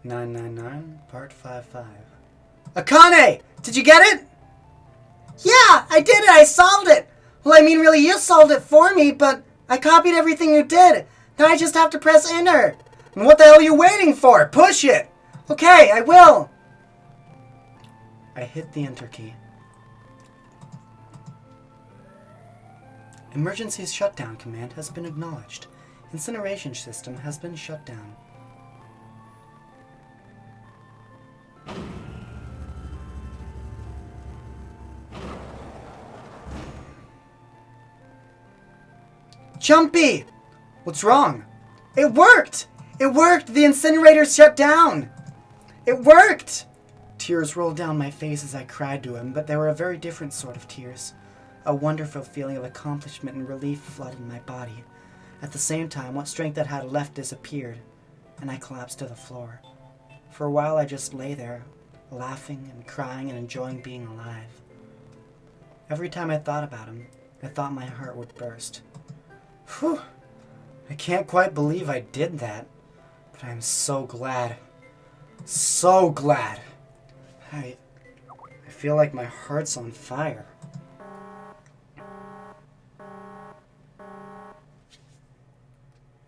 999, part 55. Akane! Did you get it? Yeah, I did it! I solved it! Well, I mean, really, you solved it for me, but I copied everything you did. Now I just have to press enter. And what the hell are you waiting for? Push it! Okay, I will! I hit the enter key. Emergency shutdown command has been acknowledged. Incineration system has been shut down. Jumpy! What's wrong? It worked! It worked! The incinerator shut down! It worked! Tears rolled down my face as I cried to him, but they were a very different sort of tears. A wonderful feeling of accomplishment and relief flooded my body. At the same time, what strength I had left disappeared, and I collapsed to the floor. For a while I just lay there, laughing and crying and enjoying being alive. Every time I thought about him, I thought my heart would burst. Whew! I can't quite believe I did that, but I'm so glad. So glad. I feel like my heart's on fire.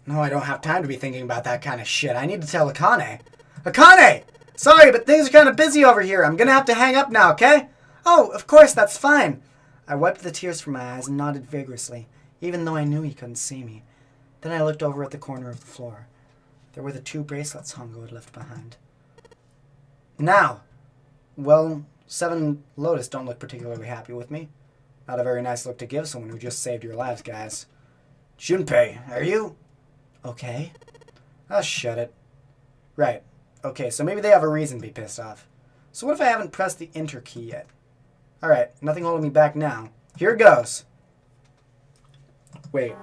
No, I don't have time to be thinking about that kind of shit. I need to tell Akane. Akane! Sorry, but things are kind of busy over here. I'm gonna have to hang up now, okay? Oh, of course, that's fine. I wiped the tears from my eyes and nodded vigorously, even though I knew he couldn't see me. Then I looked over at the corner of the floor. There were the 2 bracelets Hongou had left behind. Now, well, 7 Lotus don't look particularly happy with me. Not a very nice look to give someone who just saved your lives, guys. Junpei, are you... okay? Oh, shut it. Right. Okay, so maybe they have a reason to be pissed off. So what if I haven't pressed the enter key yet? Alright, nothing holding me back now. Here goes. Wait.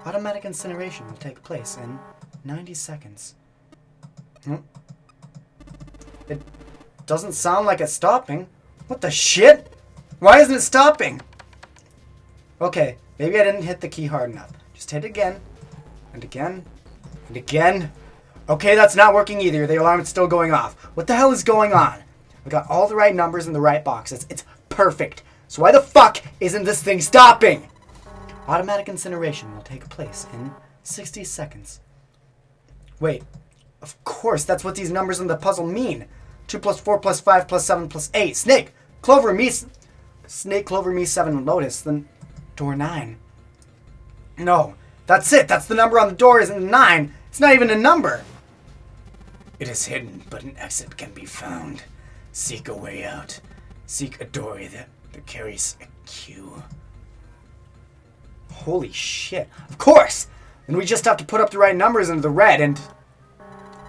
Automatic incineration will take place in 90 seconds. It doesn't sound like it's stopping. What the shit? Why isn't it stopping? Okay, maybe I didn't hit the key hard enough. Just hit it again. And again. And again. Okay, that's not working either. The alarm is still going off. What the hell is going on? I got all the right numbers in the right boxes. It's perfect. So why the fuck isn't this thing stopping? Automatic incineration will take place in 60 seconds. Wait. Of course, that's what these numbers in the puzzle mean. 2 plus 4 plus 5 plus 7 plus 8. Snake, Clover, me, 7, Lotus. Then door 9. No, that's it. That's the number on the door isn't 9. It's not even a number. It is hidden, but an exit can be found. Seek a way out. Seek a doorway that carries a key. Holy shit. Of course! And we just have to put up the right numbers into the red and...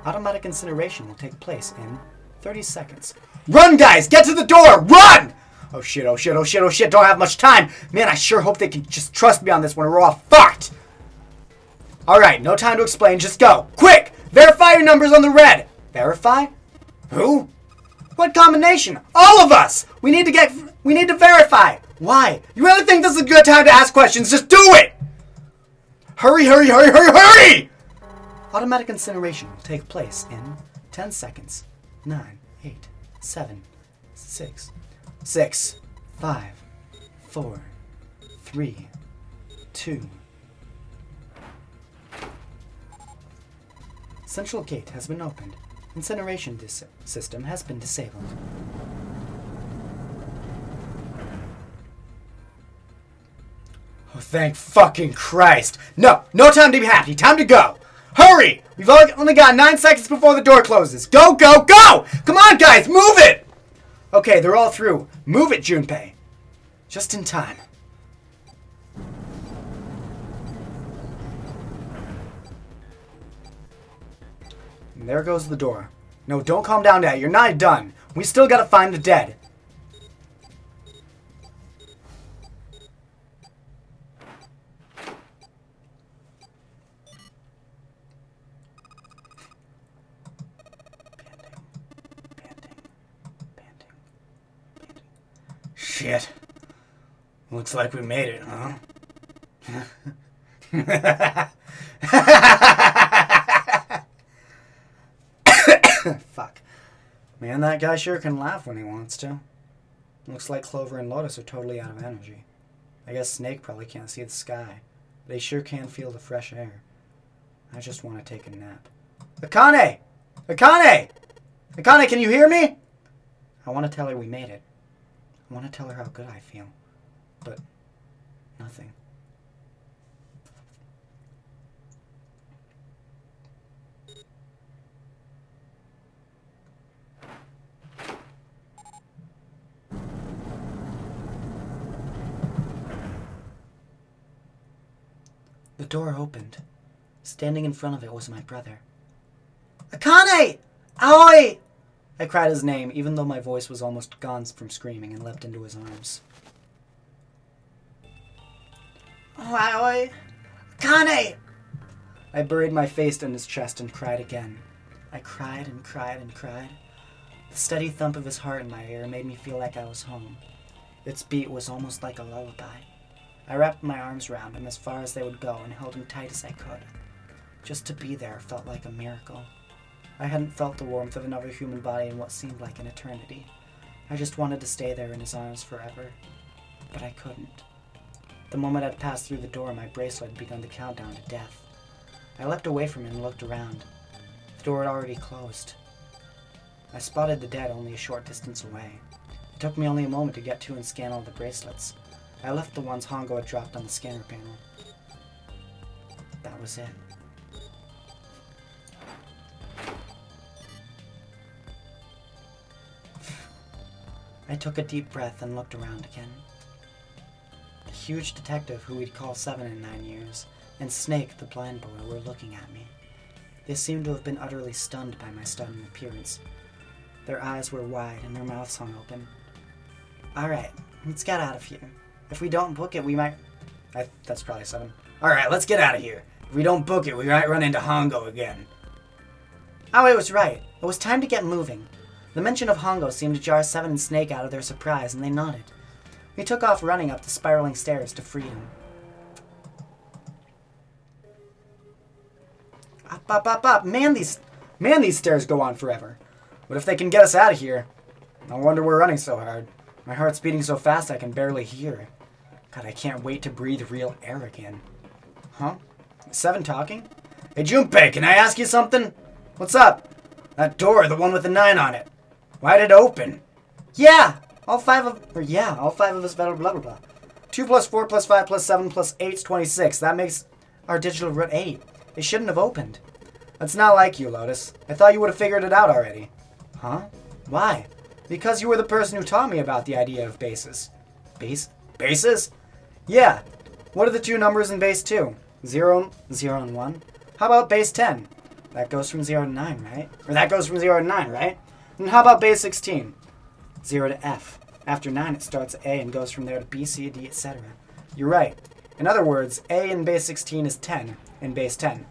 Automatic incineration will take place in 30 seconds. Run, guys! Get to the door! Run! Oh shit, oh shit, oh shit, oh shit. Don't have much time. Man, I sure hope they can just trust me on this one or we're all fucked. Alright, no time to explain. Just go. Quick! Verify your numbers on the red. Verify? Who? What combination? All of us! We need to verify. Why? You really think this is a good time to ask questions? Just do it! Hurry, hurry, hurry, hurry, hurry! Automatic incineration will take place in 10 seconds. 9, 8, 7, 6, 5, 4, 3, 2. Central gate has been opened. Incineration system has been disabled. Oh, thank fucking Christ. No time to be happy. Time to go. Hurry! We've only got 9 seconds before the door closes. Go, go, go! Come on, guys, move it! Okay, they're all through. Move it, Junpei. Just in time. And there goes the door. No, don't calm down yet. You're not done. We still gotta find the dead. Shit. Looks like we made it, huh? Fuck. Man, that guy sure can laugh when he wants to. Looks like Clover and Lotus are totally out of energy. I guess Snake probably can't see the sky. But they sure can feel the fresh air. I just want to take a nap. Akane! Akane! Akane, can you hear me? I want to tell her we made it. I want to tell her how good I feel. But nothing. The door opened. Standing in front of it was my brother. Akane! Aoi! I cried his name, even though my voice was almost gone from screaming, and leapt into his arms. Oh, Aoi! Akane! I buried my face in his chest and cried again. I cried and cried and cried. The steady thump of his heart in my ear made me feel like I was home. Its beat was almost like a lullaby. I wrapped my arms around him as far as they would go and held him tight as I could. Just to be there felt like a miracle. I hadn't felt the warmth of another human body in what seemed like an eternity. I just wanted to stay there in his arms forever. But I couldn't. The moment I'd passed through the door, my bracelet had begun to count down to death. I leapt away from him and looked around. The door had already closed. I spotted the dead only a short distance away. It took me only a moment to get to and scan all the bracelets. I left the ones Hongou had dropped on the scanner panel. That was it. I took a deep breath and looked around again. The huge detective, who we'd call 7 in 9 years, and Snake, the blind boy, were looking at me. They seemed to have been utterly stunned by my sudden appearance. Their eyes were wide and their mouths hung open. Alright, let's get out of here. If we don't book it, we might... That's probably 7. Alright, let's get out of here. If we don't book it, we might run into Hongou again. Aoi was right. It was time to get moving. The mention of Hongou seemed to jar 7 and Snake out of their surprise, and they nodded. We took off running up the spiraling stairs to freedom. Up, up, up, up. Man, these stairs go on forever. What if they can get us out of here? No wonder we're running so hard. My heart's beating so fast I can barely hear. God, I can't wait to breathe real air again. Huh? 7 talking? Hey, Junpei, can I ask you something? What's up? That door, the one with the 9 on it. Why did it open? Yeah! All 5 of us blah, blah, blah, blah. 2 plus 4 plus 5 plus 7 plus 8 is 26. That makes our digital root 8. It shouldn't have opened. That's not like you, Lotus. I thought you would have figured it out already. Huh? Why? Because you were the person who taught me about the idea of bases. Bases? Yeah. What are the 2 numbers in base 2? 0 and 1? How about base 10? That goes from 0 to 9, right? Or that goes from 0 to 9, right? And how about base 16? 0 to F. After 9, it starts at A and goes from there to B, C, D, etc. You're right. In other words, A in base 16 is 10 in base 10.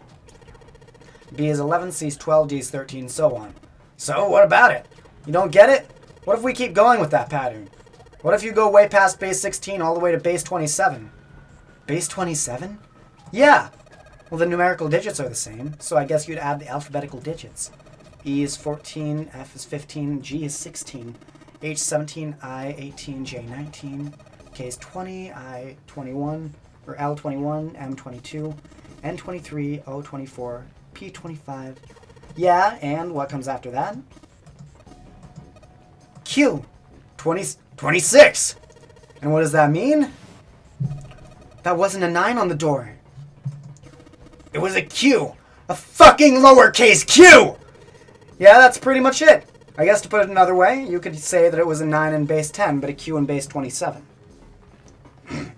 B is 11, C is 12, D is 13, so on. So, what about it? You don't get it? What if we keep going with that pattern? What if you go way past base 16 all the way to base 27? Base 27? Yeah! Well, the numerical digits are the same, so I guess you'd add the alphabetical digits. E is 14, F is 15, G is 16, H 17, I 18, J 19, K is 20, I 21, or L 21, M 22, N 23, O 24, P 25. Yeah, and what comes after that? Q. 26! And what does that mean? That wasn't a 9 on the door. It was a Q. A fucking lowercase q! Yeah, that's pretty much it. I guess to put it another way, you could say that it was a 9 in base 10, but a Q in base 27.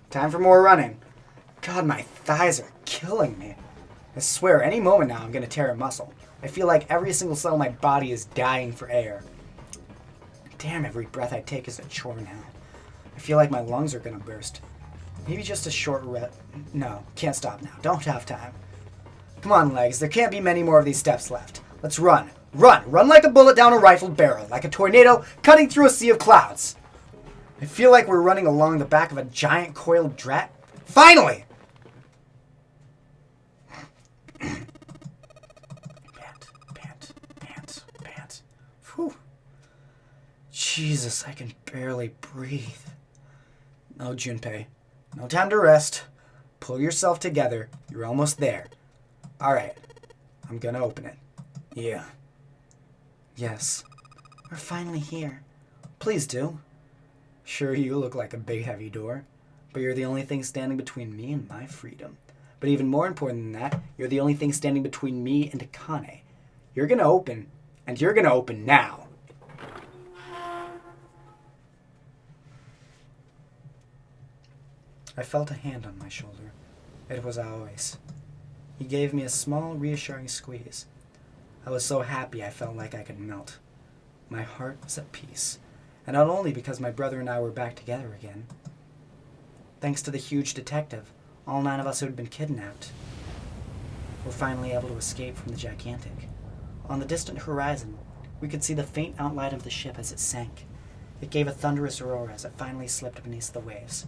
Time for more running. God, my thighs are killing me. I swear, any moment now I'm going to tear a muscle. I feel like every single cell in my body is dying for air. Damn, every breath I take is a chore now. I feel like my lungs are going to burst. Maybe just a short No, can't stop now. Don't have time. Come on, legs. There can't be many more of these steps left. Let's run. Run! Run like a bullet down a rifled barrel, like a tornado cutting through a sea of clouds. I feel like we're running along the back of a giant coiled drat. Finally! Pant, pant, pant, pant. Whew. Jesus, I can barely breathe. No, Junpei. No time to rest. Pull yourself together. You're almost there. Alright. I'm gonna open it. Yeah. Yes. We're finally here. Please do. Sure, you look like a big heavy door, but you're the only thing standing between me and my freedom. But even more important than that, you're the only thing standing between me and Akane. You're gonna open, and you're gonna open now. I felt a hand on my shoulder. It was Aoi's. He gave me a small, reassuring squeeze. I was so happy I felt like I could melt. My heart was at peace, and not only because my brother and I were back together again. Thanks to the huge detective, all 9 of us who had been kidnapped were finally able to escape from the gigantic. On the distant horizon, we could see the faint outline of the ship as it sank. It gave a thunderous roar as it finally slipped beneath the waves.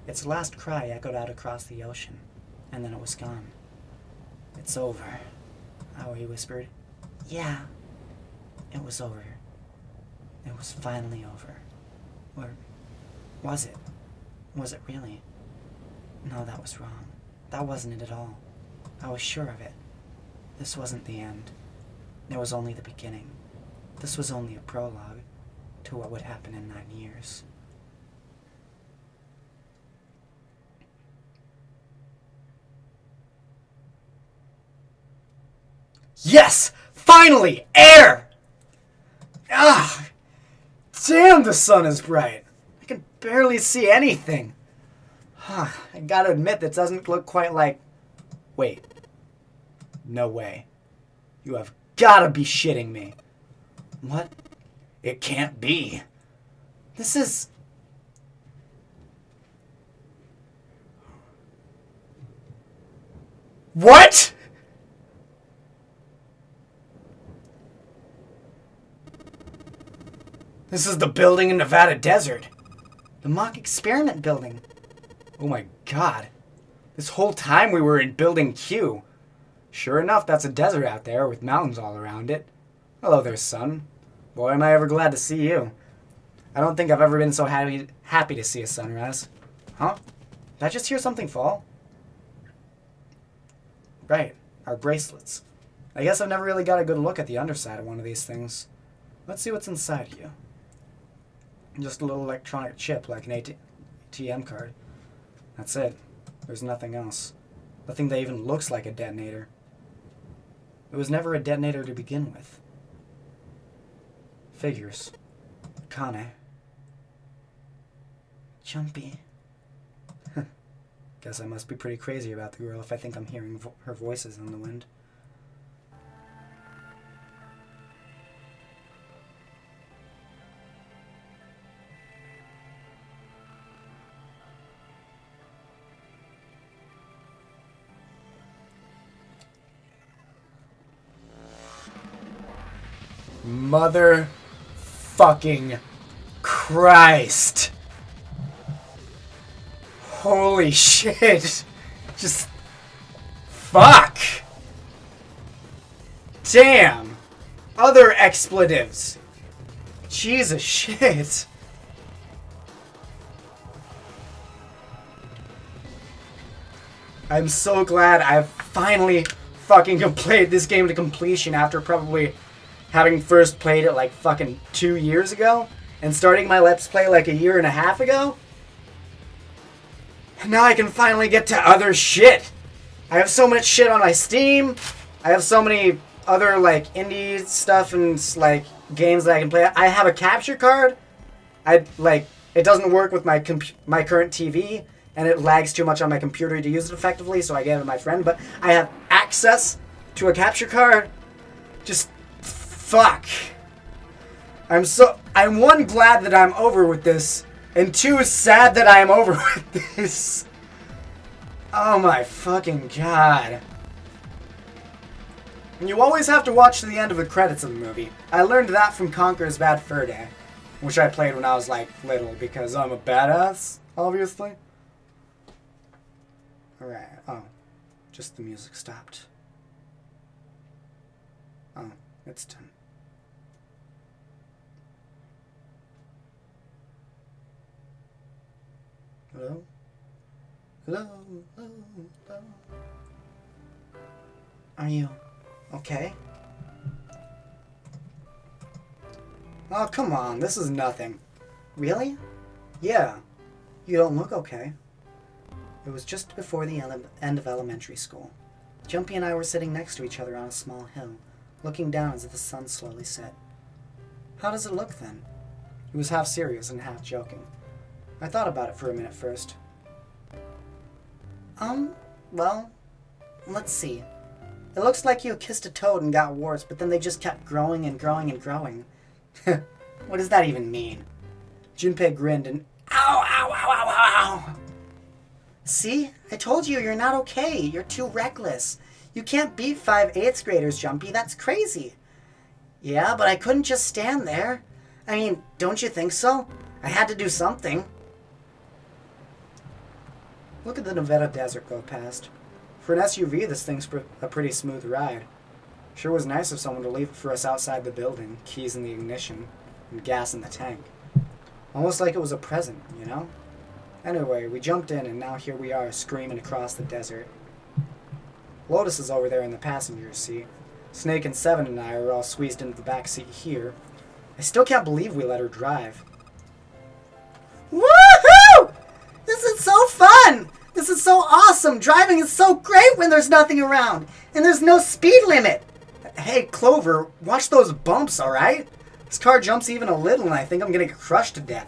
Its last cry echoed out across the ocean, and then it was gone. It's over, Aoi whispered. Yeah, it was over. It was finally over. Or was it? Was it really? No, that was wrong. That wasn't it at all. I was sure of it. This wasn't the end. It was only the beginning. This was only a prologue to what would happen in 9 years. Yes! Finally! Air! Ah! Damn, the sun is bright. I can barely see anything. I gotta admit, that doesn't look quite like... Wait. No way. You have gotta be shitting me. What? It can't be. This is... What?! This is the building in Nevada desert. The mock experiment building. Oh my god. This whole time we were in building Q. Sure enough, that's a desert out there with mountains all around it. Hello there, sun. Boy, am I ever glad to see you. I don't think I've ever been so happy to see a sunrise. Huh? Did I just hear something fall? Right, our bracelets. I guess I've never really got a good look at the underside of one of these things. Let's see what's inside you. Just a little electronic chip like an ATM card. That's it. There's nothing else. Nothing that even looks like a detonator. It was never a detonator to begin with. Figures. Kane. Jumpy. Guess I must be pretty crazy about the girl if I think I'm hearing her voices in the wind. Mother fucking Christ. Holy shit. Just fuck. Damn. Other expletives. Jesus shit. I'm so glad I've finally fucking completed this game to completion after probably having first played it like fucking 2 years ago and starting my Let's Play like a year and a half ago. And now I can finally get to other shit. I have so much shit on my Steam. I have so many other like indie stuff and like games that I can play. I have a capture card. It doesn't work with my current TV and it lags too much on my computer to use it effectively, so I gave it to my friend, but I have access to a capture card. Just fuck. I'm one, glad that I'm over with this, and 2, sad that I am over with this. Oh my fucking god. You always have to watch to the end of the credits of the movie. I learned that from Conker's Bad Fur Day, which I played when I was like little because I'm a badass, obviously. Alright, oh. Just the music stopped. Oh, it's done. Hello? Hello? Hello? Hello? Are you okay? Oh, come on. This is nothing. Really? Yeah. You don't look okay. It was just before the end of elementary school. Jumpy and I were sitting next to each other on a small hill, looking down as the sun slowly set. How does it look then? He was half serious and half joking. I thought about it for a minute first. Well, let's see. It looks like you kissed a toad and got warts, but then they just kept growing and growing and growing. What does that even mean? Junpei grinned and ow, ow, ow, ow, ow, ow. See? I told you, you're not okay. You're too reckless. You can't beat 5 8th graders, Jumpy. That's crazy. Yeah, but I couldn't just stand there. I mean, don't you think so? I had to do something. Look at the Nevada desert go past. For an SUV, this thing's a pretty smooth ride. Sure was nice of someone to leave it for us outside the building, keys in the ignition, and gas in the tank. Almost like it was a present, you know? Anyway, we jumped in, and now here we are, screaming across the desert. Lotus is over there in the passenger seat. Snake and Seven and I are all squeezed into the back seat here. I still can't believe we let her drive. Woohoo! This is so fun! This is so awesome! Driving is so great when there's nothing around! And there's no speed limit! Hey, Clover, watch those bumps, alright? This car jumps even a little and I think I'm gonna get crushed to death.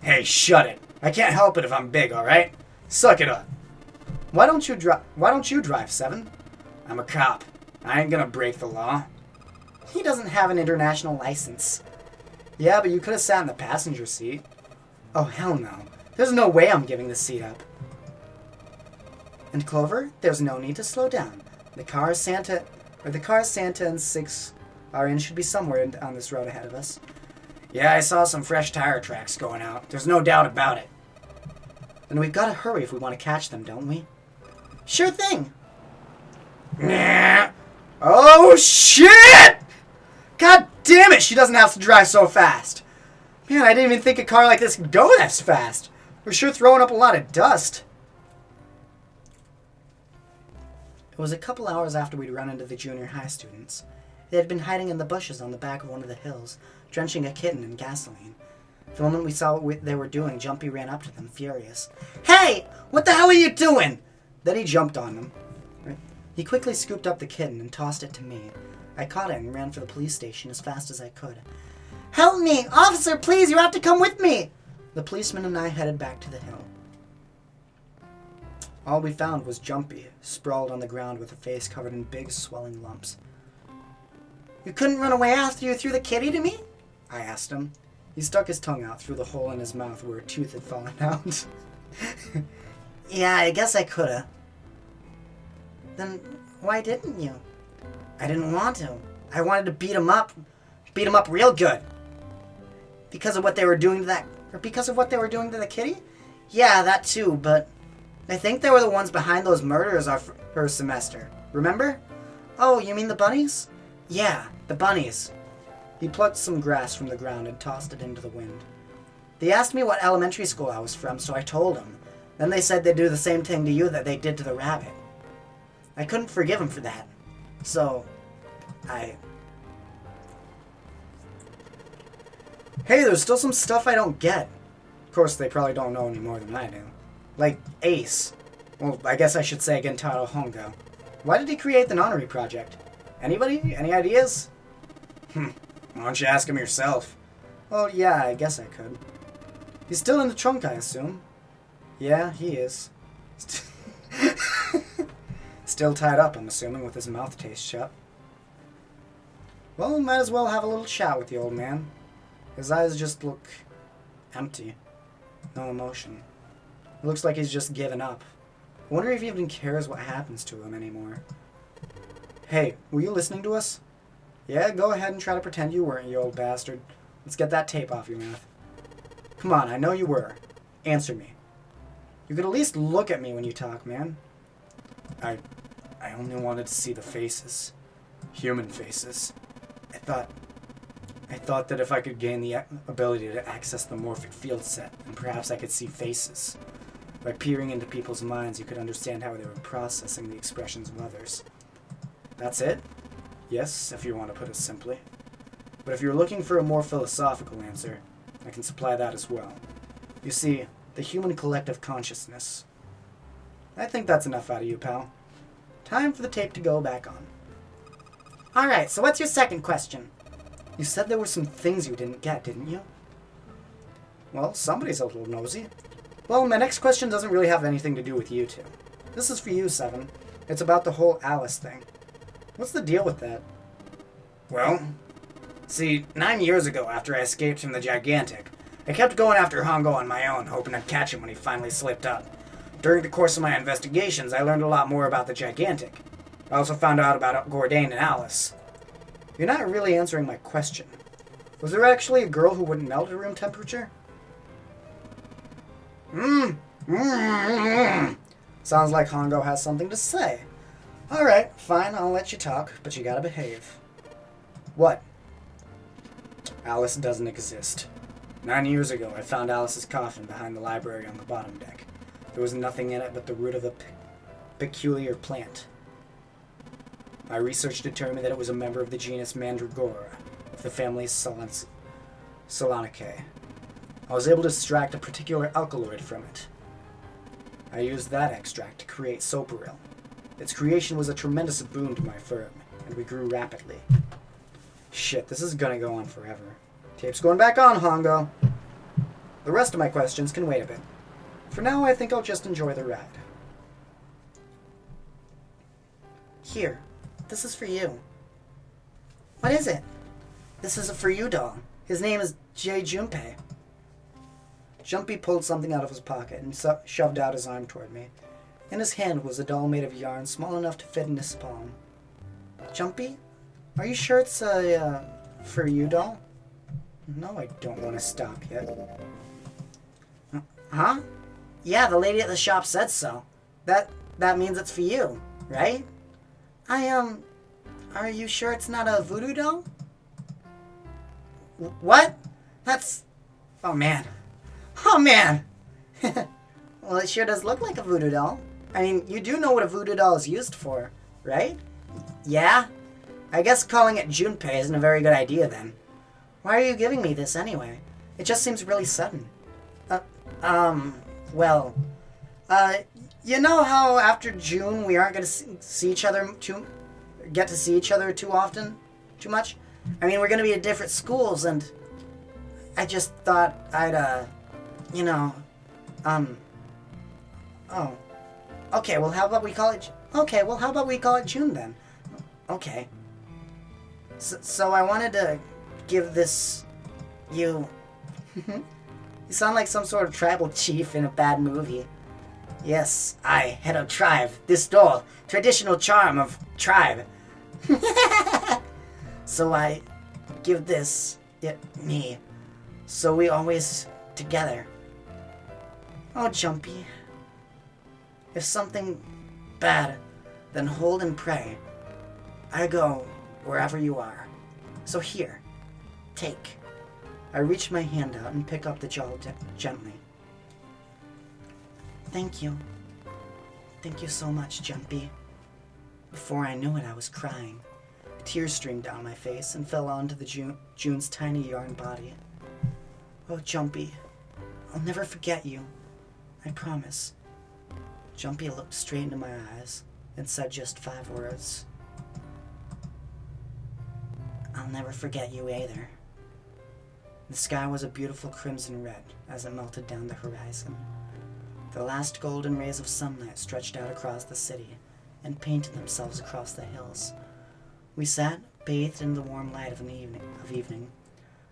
Hey, shut it. I can't help it if I'm big, alright? Suck it up. Why don't you drive, Seven? I'm a cop. I ain't gonna break the law. He doesn't have an international license. Yeah, but you could have sat in the passenger seat. Oh, hell no. There's no way I'm giving the seat up. And Clover, there's no need to slow down. The car Santa and 6 are in should be somewhere on this road ahead of us. Yeah, I saw some fresh tire tracks going out. There's no doubt about it. Then we've got to hurry if we want to catch them, don't we? Sure thing. Nah. Oh, shit! God damn it, she doesn't have to drive so fast. Man, I didn't even think a car like this could go that fast. We're sure throwing up a lot of dust. It was a couple hours after we'd run into the junior high students. They had been hiding in the bushes on the back of one of the hills, drenching a kitten in gasoline. The moment we saw what they were doing, Jumpy ran up to them, furious. Hey! What the hell are you doing? Then he jumped on them. He quickly scooped up the kitten and tossed it to me. I caught it and ran for the police station as fast as I could. Help me! Officer, please, you have to come with me! The policeman and I headed back to the hill. All we found was Jumpy, sprawled on the ground with a face covered in big, swelling lumps. You couldn't run away after you threw the kitty to me? I asked him. He stuck his tongue out through the hole in his mouth where a tooth had fallen out. Yeah, I guess I coulda. Then why didn't you? I didn't want to. I wanted to beat him up. Beat him up real good. Because of what they were doing to that... Or because of what they were doing to the kitty? Yeah, that too, but... I think they were the ones behind those murders our first semester. Remember? Oh, you mean the bunnies? Yeah, the bunnies. He plucked some grass from the ground and tossed it into the wind. They asked me what elementary school I was from, so I told them. Then they said they'd do the same thing to you that they did to the rabbit. I couldn't forgive him for that. So, Hey, there's still some stuff I don't get. Of course, they probably don't know any more than I do. Like Ace. Well, I guess I should say Gentaro Hongou. Why did he create the Nonary Project? Anybody? Any ideas? Why don't you ask him yourself? Well, yeah, I guess I could. He's still in the trunk, I assume. Yeah, he is. Still tied up, I'm assuming, with his mouth taped shut. Well, might as well have a little chat with the old man. His eyes just look empty. No emotion. It looks like he's just given up. I wonder if he even cares what happens to him anymore. Hey, were you listening to us? Yeah, go ahead and try to pretend you weren't, you old bastard. Let's get that tape off your mouth. Come on, I know you were. Answer me. You could at least look at me when you talk, man. I only wanted to see the faces. Human faces. I I thought that if I could gain the ability to access the morphic field set, and perhaps I could see faces. By peering into people's minds, you could understand how they were processing the expressions of others. That's it? Yes, if you want to put it simply. But if you're looking for a more philosophical answer, I can supply that as well. You see, the human collective consciousness. I think that's enough out of you, pal. Time for the tape to go back on. Alright, so what's your second question? You said there were some things you didn't get, didn't you? Well, somebody's a little nosy. Well, my next question doesn't really have anything to do with you two. This is for you, Seven. It's about the whole Alice thing. What's the deal with that? Well, see, 9 years ago, after I escaped from the Gigantic, I kept going after Hongou on my own, hoping I'd catch him when he finally slipped up. During the course of my investigations, I learned a lot more about the Gigantic. I also found out about Gordain and Alice. You're not really answering my question. Was there actually a girl who wouldn't melt at room temperature? Sounds like Hongou has something to say. Alright, fine, I'll let you talk, but you gotta behave. What? Alice doesn't exist. 9 years ago, I found Alice's coffin behind the library on the bottom deck. There was nothing in it but the root of a peculiar plant. My research determined that it was a member of the genus Mandragora, of the family Solanaceae. I was able to extract a particular alkaloid from it. I used that extract to create Soparil. Its creation was a tremendous boon to my firm, and we grew rapidly. Shit, this is gonna go on forever. Tape's going back on, Hongou. The rest of my questions can wait a bit. For now, I think I'll just enjoy the ride. Here, this is for you. What is it? This is a for you doll. His name is Jay Junpei. Jumpy pulled something out of his pocket and shoved out his arm toward me. In his hand was a doll made of yarn small enough to fit in his palm. Jumpy? Are you sure it's a for you doll? No, I don't want to stop yet. Huh? Yeah, the lady at the shop said so. That means it's for you, right? Are you sure it's not a voodoo doll? What? That's... Oh, man. Oh, man! Well, it sure does look like a voodoo doll. I mean, you do know what a voodoo doll is used for, right? Yeah? I guess calling it Junpei isn't a very good idea, then. Why are you giving me this, anyway? It just seems really sudden. Well... you know how after June we aren't going to see each other get to see each other too often? Too much? I mean, we're going to be at different schools, and I just thought I'd, you know, oh. Okay, well, how about we call it... Okay, well, how about we call it June, then? Okay. So I wanted to give this... You... You sound like some sort of tribal chief in a bad movie. Yes, I, head of tribe. This doll, traditional charm of tribe. So I give this, me, so we always together. Oh, Jumpy. If something bad, then hold and pray. I go wherever you are. So here, take. I reach my hand out and pick up the doll gently. Thank you. Thank you so much, Jumpy. Before I knew it, I was crying. Tears streamed down my face and fell onto June's tiny yarn body. Oh, Jumpy, I'll never forget you. I promise. Jumpy looked straight into my eyes and said just 5 words. I'll never forget you either. The sky was a beautiful crimson red as it melted down the horizon. The last golden rays of sunlight stretched out across the city and painted themselves across the hills. We sat, bathed in the warm light of evening,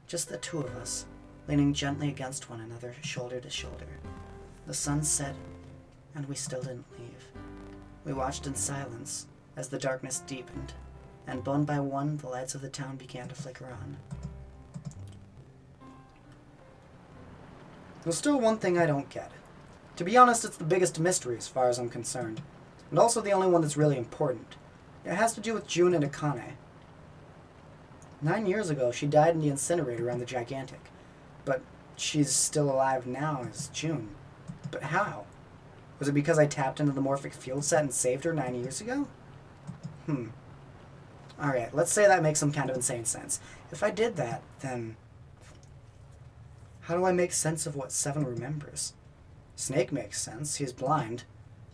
just the two of us, leaning gently against one another, shoulder to shoulder. The sun set, and we still didn't leave. We watched in silence as the darkness deepened, and one by one the lights of the town began to flicker on. There's still one thing I don't get. To be honest, it's the biggest mystery as far as I'm concerned, and also the only one that's really important. It has to do with June and Akane. 9 years ago, she died in the incinerator on the Gigantic. But she's still alive now as June. But how? Was it because I tapped into the morphic field set and saved her 9 years ago? Alright, let's say that makes some kind of insane sense. If I did that, then... how do I make sense of what Seven remembers? Snake makes sense. He's blind.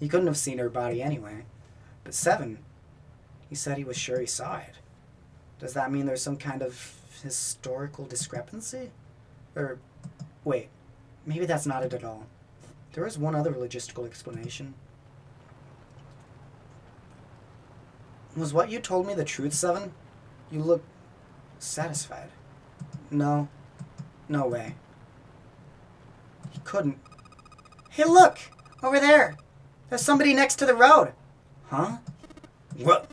He couldn't have seen her body anyway. But Seven, he said he was sure he saw it. Does that mean there's some kind of historical discrepancy? Or, wait, maybe that's not it at all. There is one other logistical explanation. Was what you told me the truth, Seven? You look satisfied. No. No way. He couldn't. Hey, look! Over there! There's somebody next to the road! Huh? What?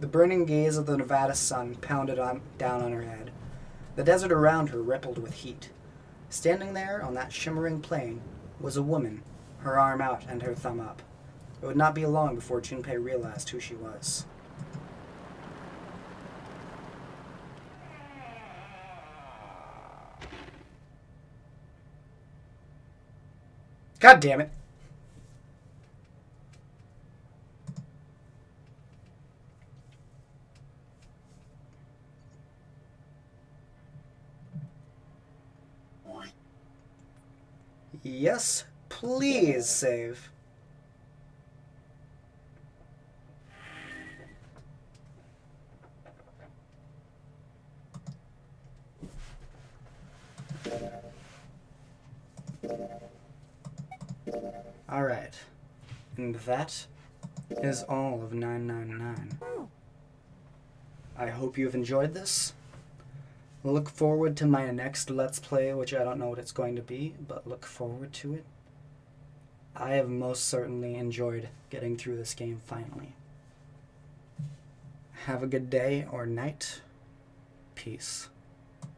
The burning gaze of the Nevada sun pounded down on her head. The desert around her rippled with heat. Standing there on that shimmering plain was a woman, her arm out and her thumb up. It would not be long before Junpei realized who she was. God damn it. Yes, please save. Alright. And that is all of 999. I hope you've enjoyed this. Look forward to my next Let's Play, which I don't know what it's going to be, but look forward to it. I have most certainly enjoyed getting through this game finally. Have a good day or night. Peace.